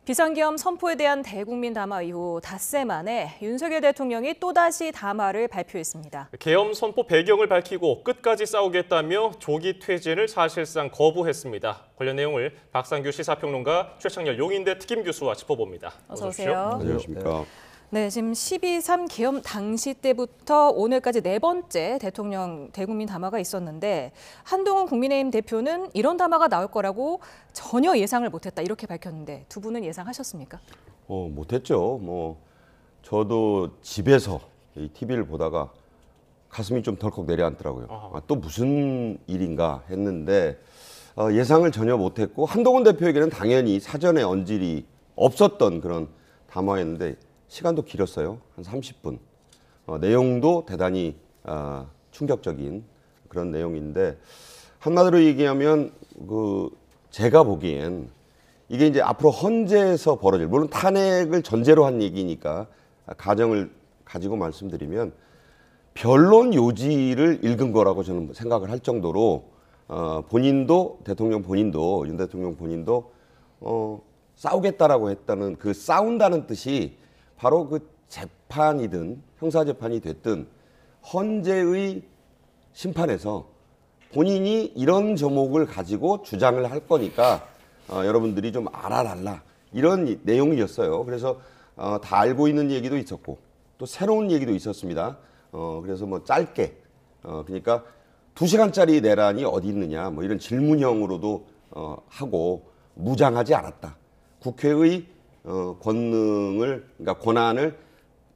비상계엄 선포에 대한 대국민 담화 이후 닷새 만에 윤석열 대통령이 또다시 담화를 발표했습니다. 계엄 선포 배경을 밝히고 끝까지 싸우겠다며 조기 퇴진을 사실상 거부했습니다. 관련 내용을 박상규 시사평론가, 최창렬 용인대 특임교수와 짚어봅니다. 어서 오세요. 안녕하십니까. 네, 지금 12.3 계엄 당시 때부터 오늘까지 네 번째 대통령 대국민 담화가 있었는데 한동훈 국민의힘 대표는 이런 담화가 나올 거라고 전혀 예상을 못했다 이렇게 밝혔는데 두 분은 예상하셨습니까? 못했죠. 저도 집에서 이 TV를 보다가 가슴이 좀 덜컥 내려앉더라고요. 또 무슨 일인가 했는데 예상을 전혀 못했고 한동훈 대표에게는 당연히 사전에 언질이 없었던 그런 담화였는데 시간도 길었어요. 한 30분. 내용도 대단히 충격적인 그런 내용인데 한마디로 얘기하면 제가 보기엔 이게 이제 앞으로 헌재에서 벌어질, 물론 탄핵을 전제로 한 얘기니까 가정을 가지고 말씀드리면 변론 요지를 읽은 거라고 저는 생각을 할 정도로 본인도 윤 대통령 본인도 싸우겠다라고 했다는 그 싸운다는 뜻이 바로 그 재판이든 형사재판이 됐든 헌재의 심판에서 본인이 이런 제목을 가지고 주장을 할 거니까 여러분들이 좀 알아달라 이런 내용이었어요. 그래서 다 알고 있는 얘기도 있었고 또 새로운 얘기도 있었습니다. 그래서 짧게 그러니까 2시간짜리 내란이 어디 있느냐 이런 질문형으로도 하고 무장하지 않았다. 국회의 그러니까 권한을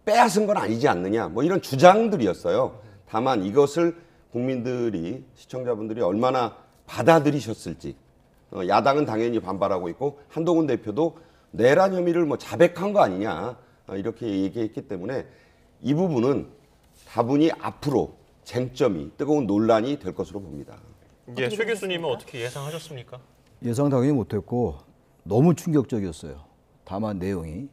빼앗은 건 아니지 않느냐 이런 주장들이었어요. 다만 이것을 국민들이, 시청자분들이 얼마나 받아들이셨을지 야당은 당연히 반발하고 있고 한동훈 대표도 내란 혐의를 자백한 거 아니냐 이렇게 얘기했기 때문에 이 부분은 다분히 앞으로 쟁점이 뜨거운 논란이 될 것으로 봅니다. 예, 최 교수님은 어떻게 예상하셨습니까? 예상 당연히 못했고 너무 충격적이었어요. 다만 내용이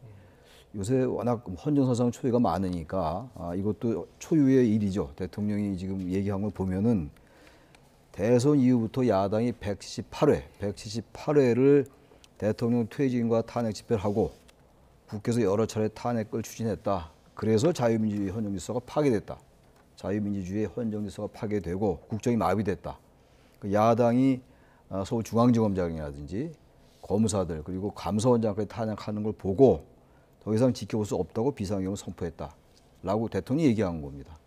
요새 워낙 헌정사상 초유가 많으니까 이것도 초유의 일이죠. 대통령이 지금 얘기한 걸 보면은 대선 이후부터 야당이 178회를 대통령 퇴진과 탄핵 집회를 하고 국회에서 여러 차례 탄핵을 추진했다. 그래서 자유민주주의 헌정질서가 파괴됐다. 자유민주주의 헌정질서가 파괴되고 국정이 마비됐다. 야당이 서울중앙지검장이라든지 검사들 그리고 감사원장까지 탄핵하는 걸 보고 더 이상 지켜볼 수 없다고 비상계엄을 선포했다라고 대통령이 얘기한 겁니다.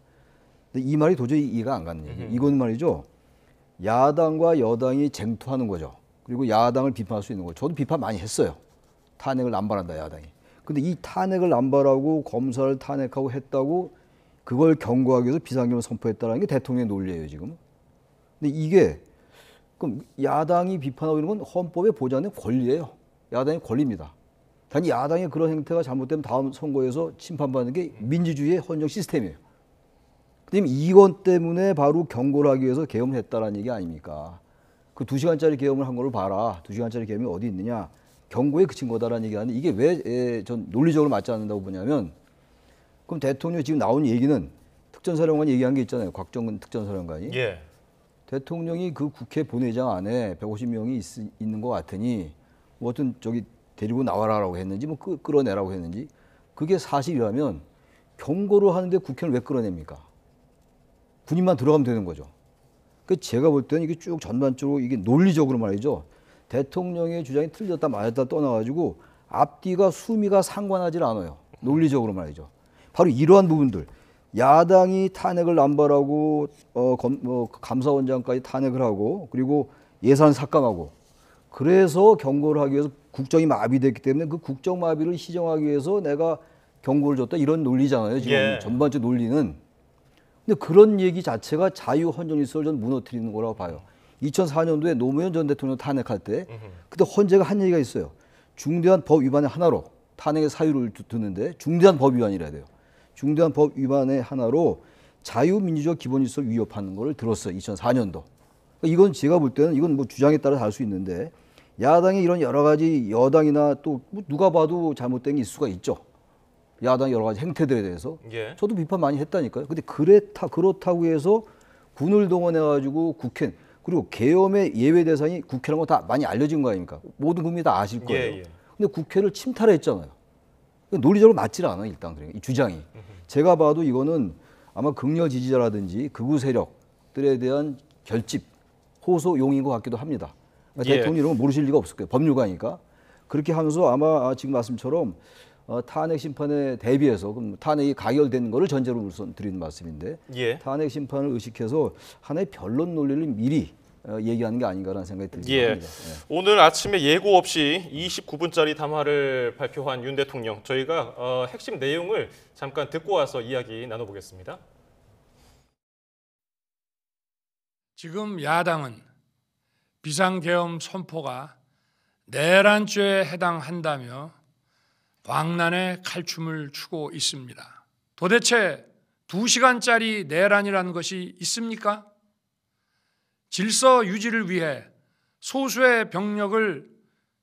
근데 이 말이 도저히 이해가 안 가는 얘기예요. 이건 말이죠. 야당과 여당이 쟁투하는 거죠. 그리고 야당을 비판할 수 있는 거죠. 저도 비판 많이 했어요. 탄핵을 남발한다 야당이. 근데 이 탄핵을 남발하고 검사를 탄핵하고 했다고 그걸 경고하기 위해서 비상계엄을 선포했다는 게 대통령의 논리예요 지금. 근데 이게 그럼 야당이 비판하고 있는 건 헌법에 보장된 권리예요. 야당의 권리입니다. 단지 야당의 그런 행태가 잘못되면 다음 선거에서 심판받는 게 민주주의의 헌정 시스템이에요. 그다음에 이것 때문에 바로 경고를 하기 위해서 계엄을 했다라는 얘기 아닙니까? 그 2시간짜리 계엄을 한 거를 봐라. 2시간짜리 계엄이 어디 있느냐. 경고에 그친 거다라는 얘기하는데 이게 왜 전 논리적으로 맞지 않는다고 보냐면 그럼 대통령이 지금 나온 얘기는 특전사령관 얘기한 게 있잖아요. 곽정근 특전사령관이. 예. 대통령이 그 국회 본회의장 안에 150명이 있는 것 같으니 어떤 데리고 나와라라고 했는지 끌어내라고 했는지 그게 사실이라면 경고를 하는데 국회를 왜 끌어냅니까? 군인만 들어가면 되는 거죠. 그 제가 볼 때는 이게 쭉 전반적으로 이게 논리적으로 말이죠. 대통령의 주장이 틀렸다 맞았다 떠나가지고 앞뒤가 수미가 상관하지 않아요. 논리적으로 말이죠. 바로 이러한 부분들. 야당이 탄핵을 남발하고 감사원장까지 탄핵을 하고 그리고 예산 삭감하고 그래서 경고를 하기 위해서 국정이 마비됐기 때문에 그 국정 마비를 시정하기 위해서 내가 경고를 줬다 이런 논리잖아요. 지금 예. 전반적 논리는. 근데 그런 얘기 자체가 자유 헌정질서를 전 무너뜨리는 거라고 봐요. 2004년도에 노무현 전 대통령 탄핵할 때 그때 헌재가 한 얘기가 있어요. 중대한 법 위반의 하나로 탄핵의 사유를 두는데 중대한 법 위반이라야 돼요. 중대한 법 위반의 하나로 자유민주적 기본질서를 위협하는 걸 들었어요. 2004년도. 이건 제가 볼 때는 이건 주장에 따라 다를 수 있는데 야당이 이런 여러 가지 여당이나 또 누가 봐도 잘못된 게 있을 수가 있죠. 야당 여러 가지 행태들에 대해서. 예. 저도 비판 많이 했다니까요. 근데 그렇다고 해서 군을 동원해가지고 국회 그리고 계엄의 예외 대상이 국회라는 거 다 많이 알려진 거 아닙니까? 모든 국민이 다 아실 거예요. 예. 근데 국회를 침탈했잖아요. 논리적으로 맞질 않아요, 일단 이 주장이. 제가 봐도 이거는 아마 극렬 지지자라든지 극우 세력들에 대한 결집, 호소용인 것 같기도 합니다. 예. 대통령이 이런 거 모르실 리가 없을 거예요. 법률가니까. 그렇게 하면서 아마 지금 말씀처럼 탄핵 심판에 대비해서 그럼 탄핵이 가결된 거를 전제로 우선 드리는 말씀인데 예. 탄핵 심판을 의식해서 하나의 변론 논리를 미리 얘기하는 게 아닌가라는 생각이 들긴 예. 합니다. 오늘 아침에 예고 없이 29분짜리 담화를 발표한 윤 대통령. 저희가 핵심 내용을 잠깐 듣고 와서 이야기 나눠보겠습니다. 지금 야당은 비상계엄 선포가 내란죄에 해당한다며 광란의 칼춤을 추고 있습니다. 도대체 2시간짜리 내란이라는 것이 있습니까? 질서 유지를 위해 소수의 병력을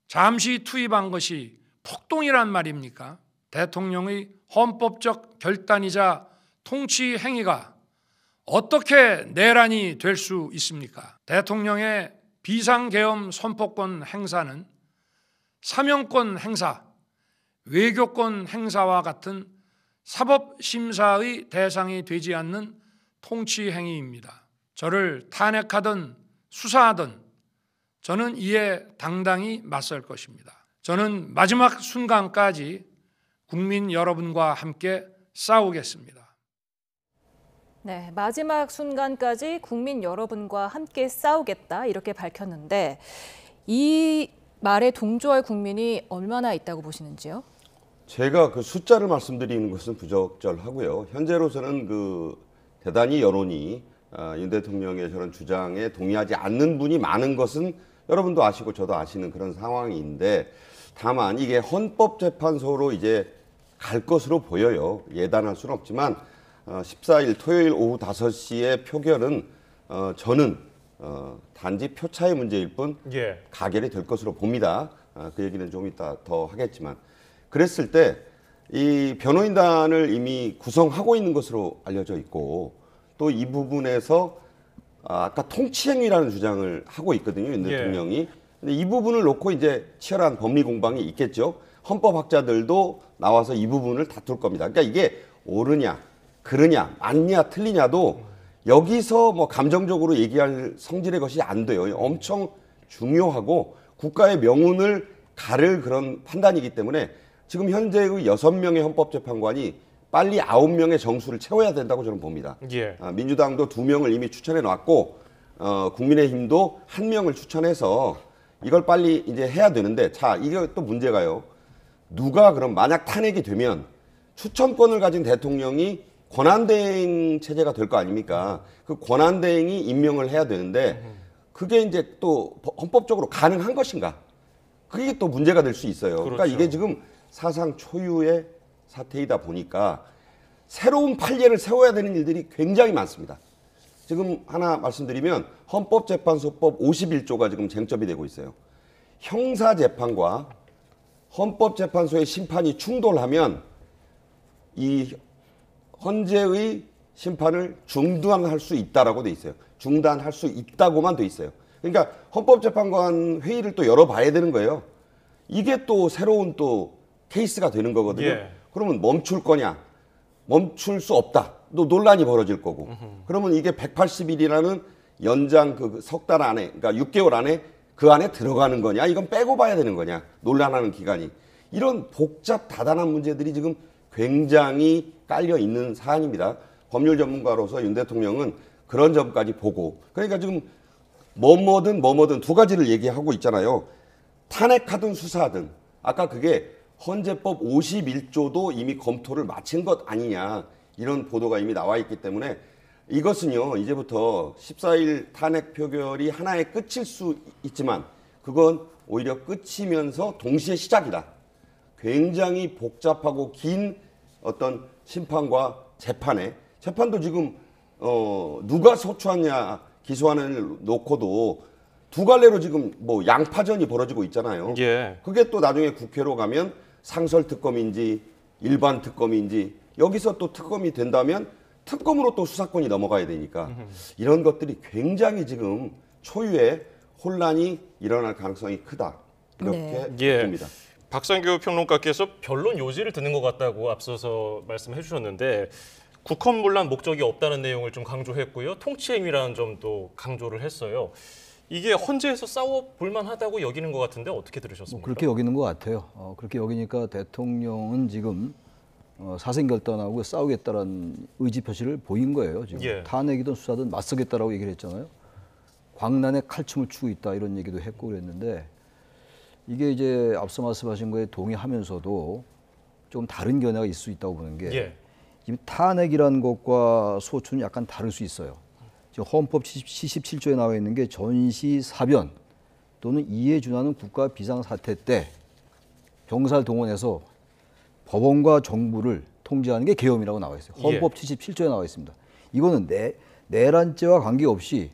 잠시 투입한 것이 폭동이란 말입니까? 대통령의 헌법적 결단이자 통치 행위가 어떻게 내란이 될 수 있습니까? 대통령의 비상계엄 선포권 행사는 사명권 행사, 외교권 행사와 같은 사법심사의 대상이 되지 않는 통치 행위입니다. 저를 탄핵하든 수사하든 저는 이에 당당히 맞설 것입니다. 저는 마지막 순간까지 국민 여러분과 함께 싸우겠습니다. 네, 마지막 순간까지 국민 여러분과 함께 싸우겠다 이렇게 밝혔는데 이 말에 동조할 국민이 얼마나 있다고 보시는지요? 제가 그 숫자를 말씀드리는 것은 부적절하고요. 현재로서는 그 대단히 여론이 윤 대통령의 저런 주장에 동의하지 않는 분이 많은 것은 여러분도 아시고 저도 아시는 그런 상황인데 다만 이게 헌법재판소로 이제 갈 것으로 보여요. 예단할 수는 없지만 14일 토요일 오후 5시에 표결은 저는 단지 표차의 문제일 뿐 예. 가결이 될 것으로 봅니다. 그 얘기는 좀 이따 더 하겠지만 그랬을 때 이 변호인단을 이미 구성하고 있는 것으로 알려져 있고 또 이 부분에서 아까 통치행위라는 주장을 하고 있거든요. 윤 예. 대통령이. 근데 이 부분을 놓고 이제 치열한 법리 공방이 있겠죠. 헌법학자들도 나와서 이 부분을 다툴 겁니다. 그러니까 이게 옳으냐, 그러냐, 맞냐, 틀리냐도 여기서 뭐 감정적으로 얘기할 성질의 것이 안 돼요. 엄청 중요하고 국가의 명운을 가를 그런 판단이기 때문에 지금 현재의 6명의 헌법재판관이 빨리 9명의 정수를 채워야 된다고 저는 봅니다. 예. 민주당도 2명을 이미 추천해 놨고 국민의힘도 1명을 추천해서 이걸 빨리 이제 해야 되는데 자 이게 또 문제가요. 누가 그럼 만약 탄핵이 되면 추천권을 가진 대통령이 권한대행 체제가 될 거 아닙니까? 그 권한대행이 임명을 해야 되는데 그게 이제 또 헌법적으로 가능한 것인가? 그게 또 문제가 될 수 있어요. 그러니까 그렇죠. 이게 지금 사상 초유의 사태이다 보니까 새로운 판례를 세워야 되는 일들이 굉장히 많습니다. 지금 하나 말씀드리면 헌법재판소법 51조가 지금 쟁점이 되고 있어요. 형사재판과 헌법재판소의 심판이 충돌하면 이 헌재의 심판을 중단할 수 있다라고 돼 있어요. 중단할 수 있다고만 돼 있어요. 그러니까 헌법재판관 회의를 또 열어봐야 되는 거예요. 이게 또 새로운 또 케이스가 되는 거거든요. 예. 그러면 멈출 거냐? 멈출 수 없다. 또 논란이 벌어질 거고. 그러면 이게 180일이라는 연장 그 석 달 안에, 그러니까 6개월 안에 그 안에 들어가는 거냐? 이건 빼고 봐야 되는 거냐? 논란하는 기간이. 이런 복잡 다단한 문제들이 지금 굉장히 깔려 있는 사안입니다. 법률 전문가로서 윤 대통령은 그런 점까지 보고. 그러니까 지금 뭐뭐든 두 가지를 얘기하고 있잖아요. 탄핵하든 수사하든. 아까 그게 헌재법 51조도 이미 검토를 마친 것 아니냐 이런 보도가 이미 나와 있기 때문에 이것은요 이제부터 14일 탄핵 표결이 하나의 끝일 수 있지만 그건 오히려 끝이면서 동시에 시작이다. 굉장히 복잡하고 긴 어떤 심판과 재판도 지금 누가 소추하냐 기소안을 놓고도 두 갈래로 지금 뭐 양파전이 벌어지고 있잖아요. 예. 그게 또 나중에 국회로 가면 상설 특검인지 일반 특검인지 여기서 또 특검이 된다면 특검으로 또 수사권이 넘어가야 되니까 이런 것들이 굉장히 지금 초유의 혼란이 일어날 가능성이 크다. 이렇게 예. 봅니다. 박상규 평론가께서 변론 요지를 듣는 것 같다고 앞서서 말씀해 주셨는데 국헌문란 목적이 없다는 내용을 좀 강조했고요. 통치행위라는 점도 강조를 했어요. 이게 헌재에서 싸워볼 만하다고 여기는 것 같은데 어떻게 들으셨습니까? 그렇게 여기는 것 같아요. 그렇게 여기니까 대통령은 지금 사생결단하고 싸우겠다라는 의지 표시를 보인 거예요. 지금 예. 탄핵이든 수사든 맞서겠다라고 얘기를 했잖아요. 광란에 칼춤을 추고 있다 이런 얘기도 했고 그랬는데 이게 이제 앞서 말씀하신 거에 동의하면서도 좀 다른 견해가 있을 수 있다고 보는 게 예. 지금 탄핵이라는 것과 소추는 약간 다를 수 있어요. 지금 헌법 77조에 나와 있는 게 전시 사변 또는 이에 준하는 국가 비상사태 때 병사를 동원해서 법원과 정부를 통제하는 게 계엄이라고 나와 있어요. 헌법 77조에 나와 있습니다. 이거는 내란죄와 관계없이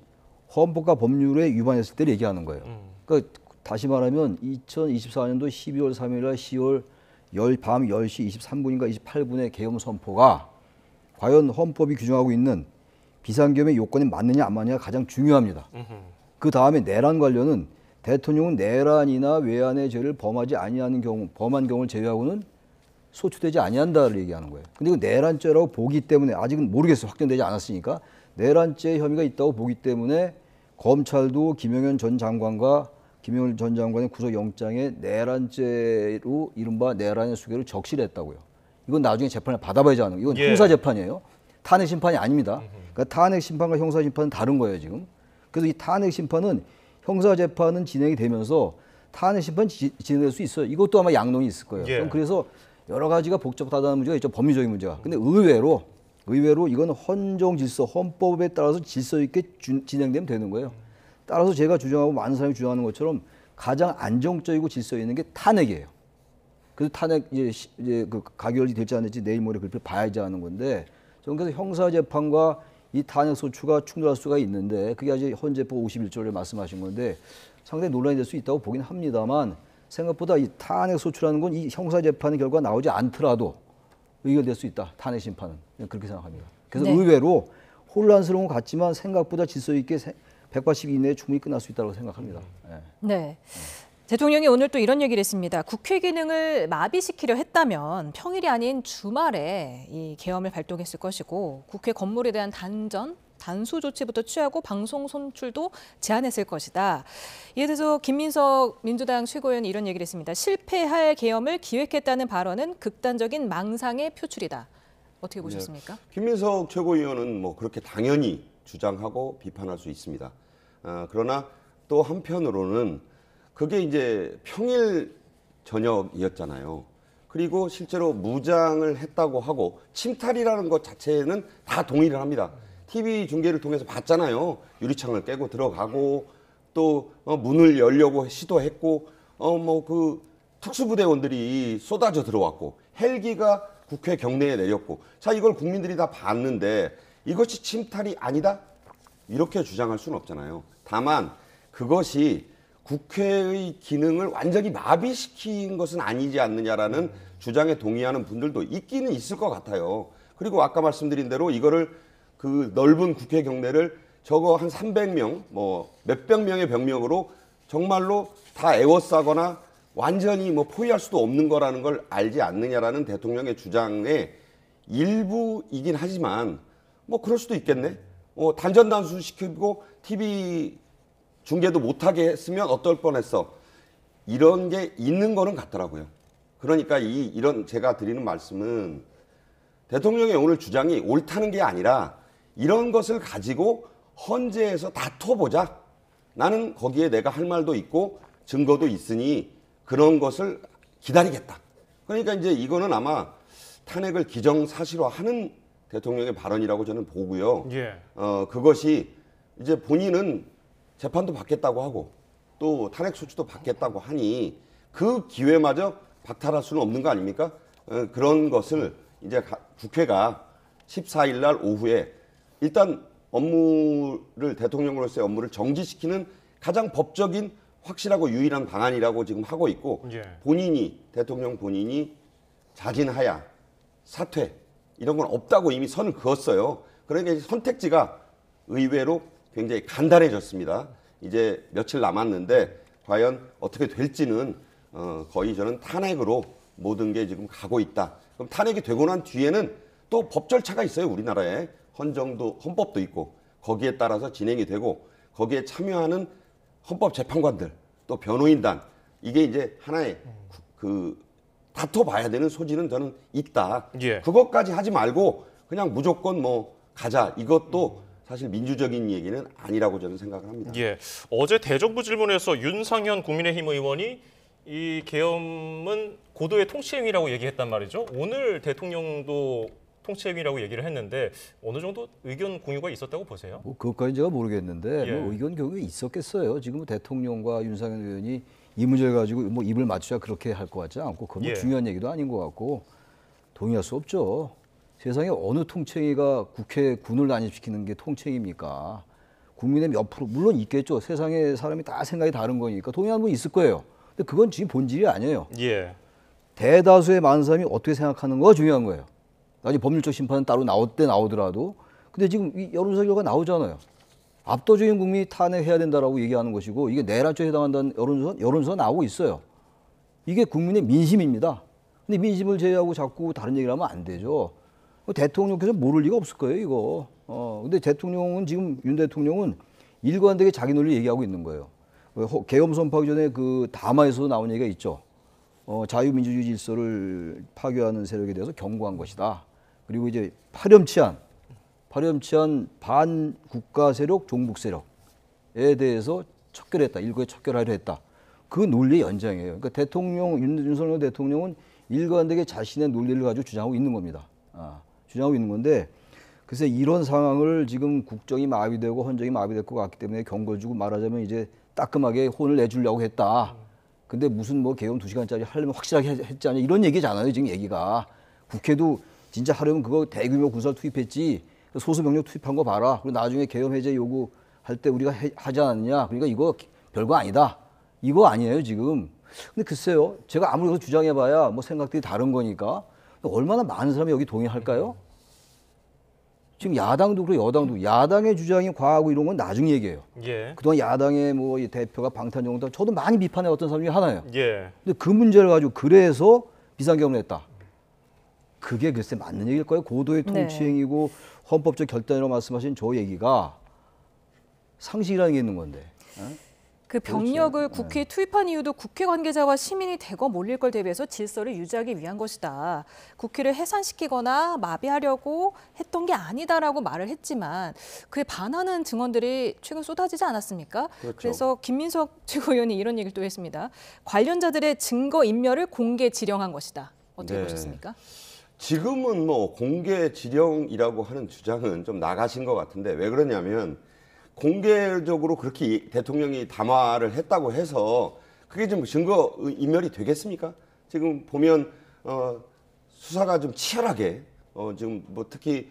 헌법과 법률에 위반했을 때를 얘기하는 거예요. 그러니까 다시 말하면 2024년도 12월 3일 날 10월 밤 10시 23분인가 28분의 계엄 선포가 과연 헌법이 규정하고 있는 비상계엄의 요건에 맞느냐 안 맞느냐가 가장 중요합니다. 그 다음에 내란 관련은 대통령은 내란이나 외환의 죄를 범하지 아니하는 경우, 범한 경우를 제외하고는 소추되지 아니한다를 얘기하는 거예요. 근데 이거 내란죄라고 보기 때문에 아직은 모르겠어요. 확정되지 않았으니까 내란죄 혐의가 있다고 보기 때문에 검찰도 김영현 전 장관과 김영현 전 장관의 구속영장에 내란죄로 이른바 내란의 수괴를 적시했다고요. 이건 나중에 재판을 받아봐야 하는 거예요. 이건 형사재판이에요. 탄핵 심판이 아닙니다. 그러니까 탄핵 심판과 형사 심판은 다른 거예요, 지금. 그래서 이 탄핵 심판은 형사 재판은 진행이 되면서 탄핵 심판 진행될 수 있어요. 이것도 아마 양론이 있을 거예요. 그래서 여러 가지가 복잡하다는 문제가 있죠. 법리적인 문제가. 근데 의외로 이건 헌정 질서, 헌법에 따라서 질서 있게 진행되면 되는 거예요. 따라서 제가 주장하고 많은 사람이 주장하는 것처럼 가장 안정적이고 질서 있는 게 탄핵이에요. 그래서 탄핵 이제 그 가결이 될지 안 될지 내일 모레 그걸 봐야지 하는 건데 저는 그래서 형사 재판과 이 탄핵 소추가 충돌할 수가 있는데 그게 아직 헌재법 51조를 말씀하신 건데 상당히 논란이 될 수 있다고 보긴 합니다만 생각보다 이 탄핵 소추라는 건 이 형사 재판의 결과 나오지 않더라도 의결될 수 있다. 탄핵 심판은 그렇게 생각합니다. 그래서 의외로 혼란스러운 것 같지만 생각보다 질서 있게 180일 이내에 충분히 끝날 수 있다고 생각합니다. 네. 대통령이 오늘 또 이런 얘기를 했습니다. 국회 기능을 마비시키려 했다면 평일이 아닌 주말에 이 계엄을 발동했을 것이고 국회 건물에 대한 단수 조치부터 취하고 방송 송출도 제한했을 것이다. 이에 대해서 김민석 민주당 최고위원이 이런 얘기를 했습니다. 실패할 계엄을 기획했다는 발언은 극단적인 망상의 표출이다. 어떻게 보셨습니까? 김민석 최고위원은 뭐 그렇게 당연히 주장하고 비판할 수 있습니다. 그러나 또 한편으로는 그게 이제 평일 저녁이었잖아요. 그리고 실제로 무장을 했다고 하고 침탈이라는 것 자체는 다 동의를 합니다. TV 중계를 통해서 봤잖아요. 유리창을 깨고 들어가고 또 문을 열려고 시도했고 뭐 그 특수부대원들이 쏟아져 들어왔고 헬기가 국회 경내에 내렸고 자 이걸 국민들이 다 봤는데 이것이 침탈이 아니다? 이렇게 주장할 수는 없잖아요. 다만 그것이 국회의 기능을 완전히 마비시킨 것은 아니지 않느냐라는 주장에 동의하는 분들도 있기는 있을 것 같아요. 그리고 아까 말씀드린 대로 이거를 그 넓은 국회 경내를 저거 한 300명, 뭐 몇백 명의 병력으로 정말로 다 에워싸거나 완전히 뭐 포위할 수도 없는 거라는 걸 알지 않느냐라는 대통령의 주장의 일부이긴 하지만 뭐 그럴 수도 있겠네. 단전단수 시키고 TV 중계도 못하게 했으면 어떨 뻔했어. 이런 게 있는 거는 같더라고요. 그러니까 이런 제가 드리는 말씀은 대통령의 오늘 주장이 옳다는 게 아니라 이런 것을 가지고 헌재에서 다퉈보자. 나는 거기에 내가 할 말도 있고 증거도 있으니 그런 것을 기다리겠다. 그러니까 이제 이거는 아마 탄핵을 기정사실화하는 대통령의 발언이라고 저는 보고요. 그것이 이제 본인은 재판도 받겠다고 하고 또 탄핵 소추도 받겠다고 하니 그 기회마저 박탈할 수는 없는 거 아닙니까? 그런 것을 이제 국회가 14일 날 오후에 일단 대통령으로서의 업무를 정지시키는 가장 법적인 확실하고 유일한 방안이라고 지금 하고 있고 대통령 본인이 자진하야 사퇴 이런 건 없다고 이미 선을 그었어요. 그러니까 선택지가 의외로 굉장히 간단해졌습니다. 이제 며칠 남았는데 과연 어떻게 될지는 거의 저는 탄핵으로 모든 게 지금 가고 있다. 그럼 탄핵이 되고 난 뒤에는 또 법 절차가 있어요. 우리나라에 헌법도 있고 거기에 따라서 진행이 되고 거기에 참여하는 헌법재판관들 또 변호인단 이게 이제 하나의 다퉈봐야 되는 소지는 저는 있다. 예. 그것까지 하지 말고 그냥 무조건 뭐 가자 이것도 사실 민주적인 얘기는 아니라고 저는 생각을 합니다. 예. 어제 대정부 질문에서 윤상현 국민의힘 의원이 이 계엄은 고도의 통치행위라고 얘기했단 말이죠. 오늘 대통령도 통치행위라고 얘기를 했는데 어느 정도 의견 공유가 있었다고 보세요? 뭐 그것까지 제가 모르겠는데 예. 뭐 의견 교류가 있었겠어요. 지금 대통령과 윤상현 의원이 이 문제를 가지고 뭐 입을 맞추자 그렇게 할 것 같지 않고 그건 뭐 예. 중요한 얘기도 아닌 것 같고 동의할 수 없죠. 세상에 어느 통치행위가 국회 군을 난입시키는 게 통치행위입니까? 국민의 몇 프로 물론 있겠죠. 세상에 사람이 다 생각이 다른 거니까 동의하는 분 있을 거예요. 근데 그건 지금 본질이 아니에요. 예. 대다수의 많은 사람이 어떻게 생각하는 거가 중요한 거예요. 나중에 법률적 심판은 따로 나오더라도 근데 지금 이 여론조사 결과 나오잖아요. 압도적인 국민이 탄핵해야 된다라고 얘기하는 것이고 이게 내란죄에 해당한다는 여론조사 나오고 있어요. 이게 국민의 민심입니다. 근데 민심을 제외하고 자꾸 다른 얘기를 하면 안 되죠. 대통령께서 모를 리가 없을 거예요, 이거. 근데 대통령은 지금 윤 대통령은 일관되게 자기 논리를 얘기하고 있는 거예요. 계엄 선포하기 전에 그 담화에서 나온 얘기가 있죠. 자유민주주의 질서를 파괴하는 세력에 대해서 경고한 것이다. 그리고 이제 파렴치한 반국가 세력, 종북 세력에 대해서 척결했다. 일거에 척결하려 했다. 그 논리의 연장이에요. 그러니까 윤석열 대통령은 일관되게 자신의 논리를 가지고 주장하고 있는 겁니다. 주장하고 있는 건데 글쎄 이런 상황을 지금 국정이 마비되고 헌정이 마비될 것 같기 때문에 경고 주고 말하자면 이제 따끔하게 혼을 내주려고 했다. 근데 무슨 뭐 계엄 2시간짜리 하려면 확실하게 했지 않냐 이런 얘기잖아요. 지금 얘기가. 국회도 진짜 하려면 그거 대규모 군사를 투입했지 소수병력 투입한 거 봐라. 그리고 나중에 계엄 해제 요구할 때 우리가 하지 않았느냐. 그러니까 이거 별거 아니다. 이거 아니에요 지금. 근데 글쎄요. 제가 아무리 주장해봐야 뭐 생각들이 다른 거니까 얼마나 많은 사람이 여기 동의할까요? 지금 야당도 그렇고 여당도 야당의 주장이 과하고 이런 건 나중 얘기예요. 예. 그동안 야당의 뭐 대표가 방탄정당 저도 많이 비판해 어떤 사람 중에 하나예요. 예. 근데 그 문제를 가지고 그래서 비상계엄을 했다. 그게 글쎄 맞는 얘기일 거예요. 고도의 통치행위고 헌법적 결단이라고 말씀하신 저 얘기가 상식이라는 게 있는 건데. 그 병력을 국회에 투입한 이유도 국회 관계자와 시민이 대거 몰릴 걸 대비해서 질서를 유지하기 위한 것이다. 국회를 해산시키거나 마비하려고 했던 게 아니다라고 말을 했지만 그에 반하는 증언들이 최근 쏟아지지 않았습니까? 그렇죠. 그래서 김민석 최고위원이 이런 얘기를 또 했습니다. 관련자들의 증거 인멸을 공개 지령한 것이다. 어떻게 네. 보셨습니까? 지금은 뭐 공개 지령이라고 하는 주장은 좀 나가신 것 같은데 왜 그러냐면 공개적으로 그렇게 대통령이 담화를 했다고 해서 그게 좀 증거 인멸이 되겠습니까? 지금 보면 수사가 좀 치열하게 지금 뭐 특히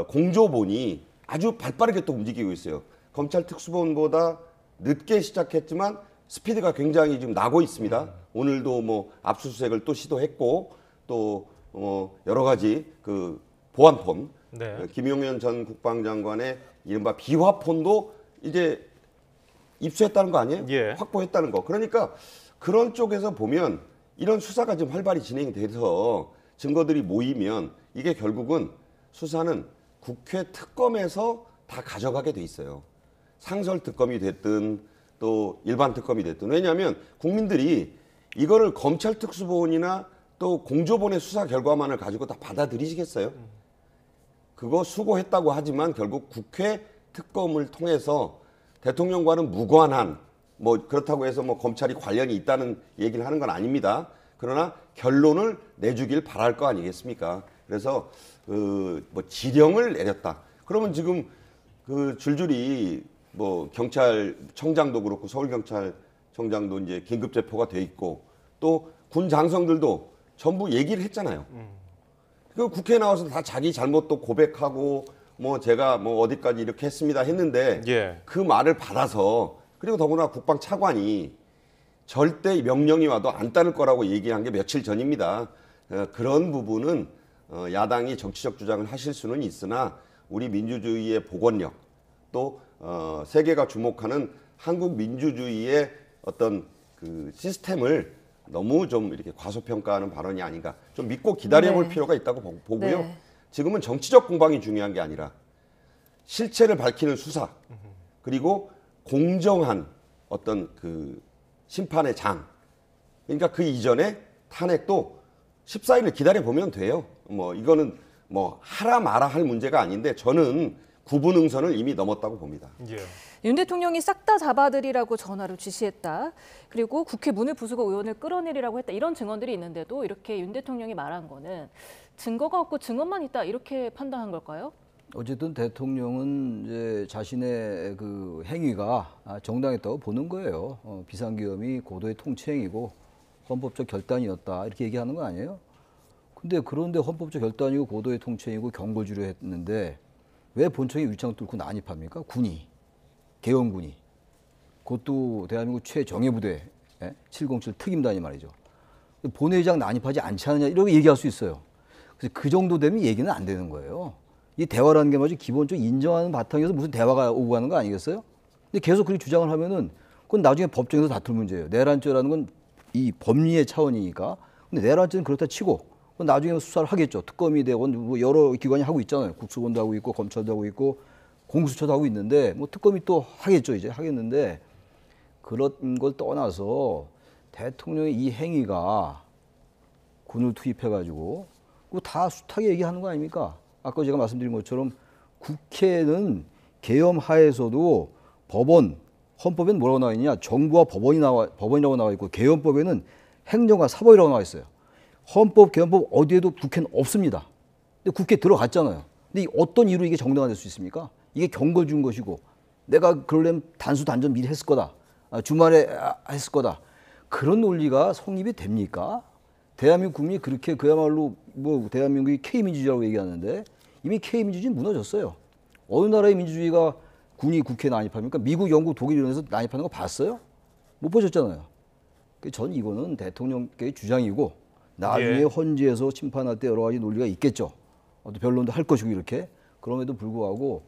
공조본이 아주 발빠르게 또 움직이고 있어요. 검찰 특수본보다 늦게 시작했지만 스피드가 굉장히 지금 나고 있습니다. 오늘도 뭐 압수수색을 또 시도했고 또 여러 가지 그 보안폰 네. 김용현 전 국방장관의 이른바 비화폰도 이제 입수했다는 거 아니에요? 예. 확보했다는 거. 그러니까 그런 쪽에서 보면 이런 수사가 좀 활발히 진행이 돼서 증거들이 모이면 이게 결국은 수사는 국회 특검에서 다 가져가게 돼 있어요. 상설 특검이 됐든 또 일반 특검이 됐든. 왜냐하면 국민들이 이거를 검찰 특수본이나 또 공조본의 수사 결과만을 가지고 다 받아들이시겠어요? 그거 수고했다고 하지만 결국 국회 특검을 통해서 대통령과는 무관한 뭐 그렇다고 해서 뭐 검찰이 관련이 있다는 얘기를 하는 건 아닙니다. 그러나 결론을 내주길 바랄 거 아니겠습니까? 그래서 뭐 지령을 내렸다. 그러면 지금 그 줄줄이 뭐 경찰청장도 그렇고 서울경찰청장도 이제 긴급 체포가 돼 있고 또 군 장성들도 전부 얘기를 했잖아요. 그 국회에 나와서 다 자기 잘못도 고백하고 뭐 제가 뭐 어디까지 이렇게 했습니다 했는데 예. 그 말을 받아서 그리고 더구나 국방 차관이 절대 명령이 와도 안 따를 거라고 얘기한 게 며칠 전입니다. 그런 부분은 야당이 정치적 주장을 하실 수는 있으나 우리 민주주의의 복원력 또 세계가 주목하는 한국 민주주의의 어떤 그 시스템을 너무 좀 이렇게 과소평가하는 발언이 아닌가. 좀 믿고 기다려볼 네. 필요가 있다고 보고요. 네. 지금은 정치적 공방이 중요한 게 아니라 실체를 밝히는 수사 그리고 공정한 어떤 그 심판의 장. 그러니까 그 이전에 탄핵도 14일을 기다려 보면 돼요. 뭐 이거는 뭐 하라 마라 할 문제가 아닌데 저는 구분응선을 이미 넘었다고 봅니다. 예. 윤 대통령이 싹 다 잡아들이라고 전화로 지시했다. 그리고 국회 문을 부수고 의원을 끌어내리라고 했다. 이런 증언들이 있는데도 이렇게 윤 대통령이 말한 거는 증거가 없고 증언만 있다. 이렇게 판단한 걸까요? 어쨌든 대통령은 이제 자신의 그 행위가 정당했다고 보는 거예요. 비상계엄이 고도의 통치행위고 헌법적 결단이었다 이렇게 얘기하는 거 아니에요? 근데 그런데 헌법적 결단이고 고도의 통치행위고 경고주로 했는데 왜 본청이 유창 뚫고 난입합니까? 군이, 계엄군이, 그것도 대한민국 최정예부대 707 특임단이 말이죠. 본회의장 난입하지 않지 않느냐 이렇게 얘기할 수 있어요. 그래서 그 정도 되면 얘기는 안 되는 거예요. 이 대화라는 게 뭐지 기본적으로 인정하는 바탕에서 무슨 대화가 오고 가는 거 아니겠어요? 근데 계속 그렇게 주장을 하면은 그건 나중에 법정에서 다툴 문제예요. 내란죄라는 건 이 법리의 차원이니까. 근데 내란죄는 그렇다 치고 그건 나중에 수사를 하겠죠. 특검이 되고 뭐 여러 기관이 하고 있잖아요. 국수본도 하고 있고 검찰도 하고 있고 공수처도 하고 있는데 뭐 특검이 또 하겠죠. 이제 하겠는데 그런 걸 떠나서 대통령의 이 행위가 군을 투입해가지고 그거 다 숱하게 얘기하는 거 아닙니까? 아까 제가 말씀드린 것처럼 국회는 계엄 하에서도 법원, 헌법에는 뭐라고 나와 있냐? 정부와 법원이라고 나와 있고 계엄법에는 행정과 사법이라고 나와 있어요. 헌법, 계엄법 어디에도 국회는 없습니다. 근데 국회 들어갔잖아요. 근데 어떤 이유로 이게 정당화될 수 있습니까? 이게 경고 준 것이고 내가 그러려면 단전 미리 했을 거다. 주말에 했을 거다. 그런 논리가 성립이 됩니까? 대한민국 국민이 그렇게 그야말로 뭐 대한민국이 K민주주의라고 얘기하는데 이미 K민주주의는 무너졌어요. 어느 나라의 민주주의가 군이 국회에 난입합니까? 미국, 영국, 독일 이런 데서 난입하는 거 봤어요? 못 보셨잖아요. 전 이거는 대통령의 주장이고 나중에 예. 헌지에서 심판할 때 여러 가지 논리가 있겠죠. 또 변론도 할 것이고 이렇게. 그럼에도 불구하고